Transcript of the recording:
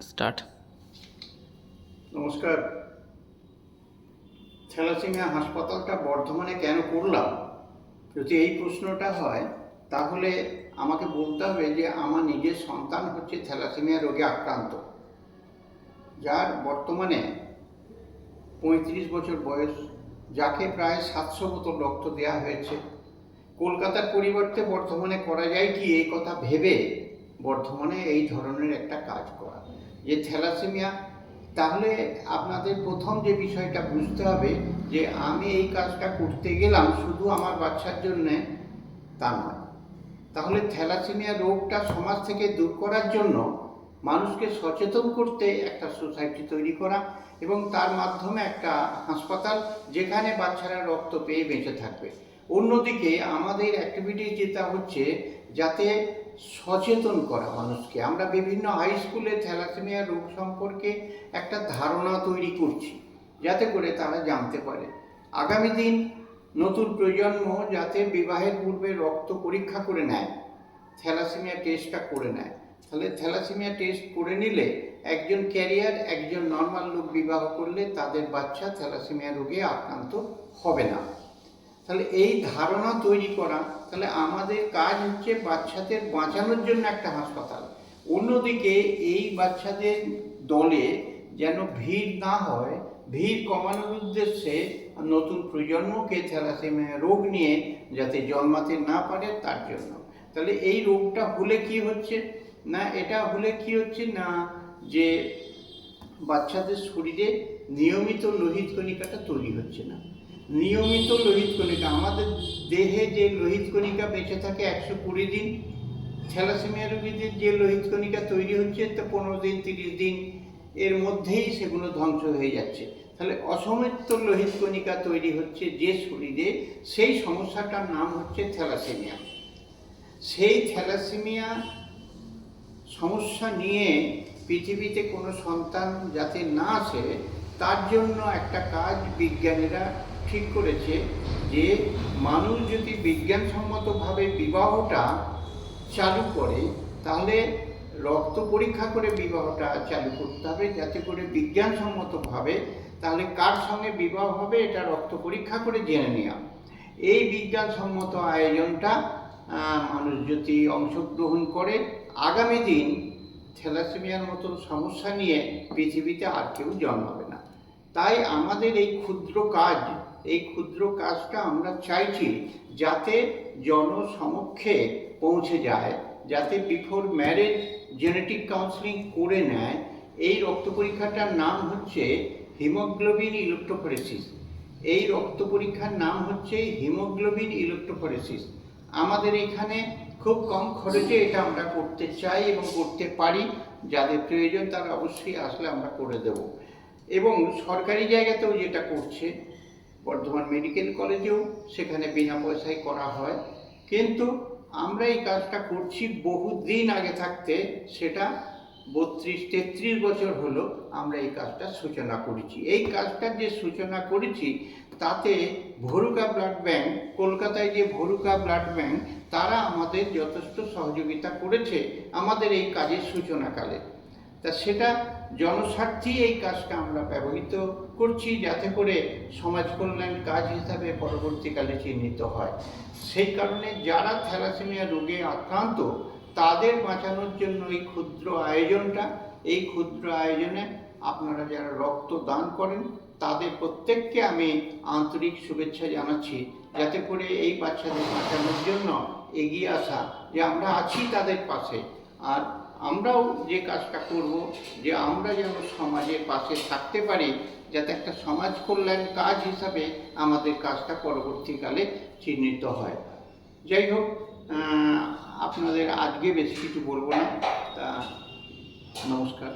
Start. নমস্কার। Thalassaemia হাসপাতালটা বর্ধমানে কেন করলাম, যদি এই প্রশ্নটা হয় তাহলে আমাকে বলতে হবে যে আমার নিজের সন্তান হচ্ছে থ্যালাসেমিয়া রোগে আক্রান্ত, যার বর্তমানে 35 বছর বয়স, যাকে প্রায় 700 বোতল রক্ত দেওয়া হয়েছে। কলকাতার পরিবর্তে বর্ধমানে করা যায় কি, এই কথা ভেবে বর্ধমানে এই ধরনের একটা কাজ করা, যে থ্যালাসেমিয়া। তাহলে আপনাদের প্রথম যে বিষয়টা বুঝতে হবে যে আমি এই কাজটা করতে গেলাম শুধু আমার বাচ্চার জন্যে, তা নয়। তাহলে থ্যালাসেমিয়া রোগটা সমাজ থেকে দূর করার জন্য মানুষকে সচেতন করতে একটা সোসাইটি তৈরি করা এবং তার মাধ্যমে একটা হাসপাতাল যেখানে বাচ্চারা রক্ত পেয়ে বেঁচে থাকবে। অন্যদিকে আমাদের অ্যাক্টিভিটি যেটা হচ্ছে যাতে সচেতন করা মানুষকে। আমরা বিভিন্ন হাই স্কুলে থ্যালাসেমিয়া রোগ সম্পর্কে একটা ধারণা তৈরি করছি যাতে করে তারা জানতে পারে। আগামী দিন নতুন প্রজন্ম যাতে বিবাহের পূর্বে রক্ত পরীক্ষা করে নেয়, থ্যালাসেমিয়া টেস্টটা করে নেয়। তাহলে থ্যালাসেমিয়া টেস্ট করে নিলে একজন ক্যারিয়ার, একজন নর্মাল লোক বিবাহ করলে তাদের বাচ্চা থ্যালাসেমিয়া রোগে আক্রান্ত হবে না। তাহলে এই ধারণা তৈরি করা। তাহলে আমাদের কাজ হচ্ছে বাচ্চাদের বাঁচানোর জন্য একটা হাসপাতাল। অন্যদিকে এই বাচ্চাদের দলে যেন ভিড় না হয়, ভিড় কমানোর উদ্দেশ্যে নতুন প্রজন্মকে থ্যালাসেমিয়া রোগ নিয়ে যাতে জন্মাতে না পারে তার জন্য। তাহলে এই রোগটা হলে কি হচ্ছে না, এটা হলে কি হচ্ছে না, যে বাচ্চাদের শরীরে নিয়মিত লোহিত কণিকাটা তৈরি হচ্ছে না। নিয়মিত লোহিত কণিকা, আমাদের দেহে যে লোহিত কণিকা বেঁচে থাকে 120 দিন, থ্যালাসেমিয়া রোগীদের যে লোহিত কণিকা তৈরি হচ্ছে তা 15 দিন 30 দিন এর মধ্যেই সেগুলো ধ্বংস হয়ে যাচ্ছে। তাহলে অসমিত লোহিত কণিকা তৈরি হচ্ছে যে শরীরে, সেই সমস্যাটার নাম হচ্ছে থ্যালাসেমিয়া। সেই থ্যালাসেমিয়া সমস্যা নিয়ে পৃথিবীতে কোনো সন্তান যাতে না আসে তার জন্য একটা কাজ বিজ্ঞানীরা ঠিক করেছে, যে মানুষ যদি বিজ্ঞানসম্মতভাবে বিবাহটা চালু করে তাহলে রক্ত পরীক্ষা করে বিবাহটা চালু করতে হবে, যাতে করে বিজ্ঞানসম্মতভাবে তাহলে কার সঙ্গে বিবাহ হবে এটা রক্ত পরীক্ষা করে জেনে নেওয়া। এই বিজ্ঞানসম্মত আয়োজনটা মানুষ যদি অংশগ্রহণ করে, আগামী দিন থ্যালাসেমিয়ার মতন সমস্যা নিয়ে পৃথিবীতে আর কেউ জন্মাবে না। তাই আমাদের এই ক্ষুদ্র কাজটা আমরা চাইছি যাতে জনসমক্ষে পৌঁছে যায়, যাতে বিফোর ম্যারেজ জেনেটিক কাউন্সেলিং করে নেয়। এই রক্ত পরীক্ষাটার নাম হচ্ছে হিমোগ্লোবিন ইলেকট্রোফরেসিস। এই রক্ত পরীক্ষার নাম হচ্ছে হিমোগ্লোবিন ইলেকট্রোফরেসিস। আমাদের এখানে খুব কম খরচে এটা আমরা করতে চাই এবং করতে পারি। যাদের প্রয়োজন তারা অবশ্যই আসলে আমরা করে দেব। এবং সরকারি জায়গাতেও যেটা করছে, বর্ধমান মেডিকেল কলেজেও সেখানে বিনা পয়সায় করা হয়। কিন্তু আমরা এই কাজটা করছি বহুদিন আগে থাকতে, সেটা 32-33 বছর হলো আমরা এই কাজটা সূচনা করেছি। এই কাজটার যে সূচনা করেছি তাতে ভরুকা ব্লাড ব্যাংক, কলকাতায় যে ভরুকা ব্লাড ব্যাংক, তারা আমাদের যথেষ্ট সহযোগিতা করেছে আমাদের এই কাজের সূচনাকালে। তা সেটা জনস্বার্থেই এই কাজটা আমরা ব্যবহৃত করছি, যাতে করে সমাজ কল্যাণ কাজ হিসাবে পরবর্তীকালে চিহ্নিত হয়। সেই কারণে যারা থ্যালাসেমিয়া রোগে আক্রান্ত তাদের বাঁচানোর জন্য এই ক্ষুদ্র আয়োজনটা, এই ক্ষুদ্র আয়োজনে আপনারা যারা রক্ত দান করেন তাদের প্রত্যেককে আমি আন্তরিক শুভেচ্ছা জানাচ্ছি, যাতে করে এই বাচ্চাদের বাঁচানোর জন্য এগিয়ে আসা, যে আমরা আছি তাদের পাশে। আর আমরাও যে কাজটা করব, যে আমরা যেন সমাজের পাশে থাকতে পারি, যাতে একটা সমাজ কল্যাণ কাজ হিসাবে আমাদের কাজটা পরবর্তীকালে চিহ্নিত হয়। যাই হোক, আপনাদের আজকে বেশি কিছু বলবো না। তা নমস্কার।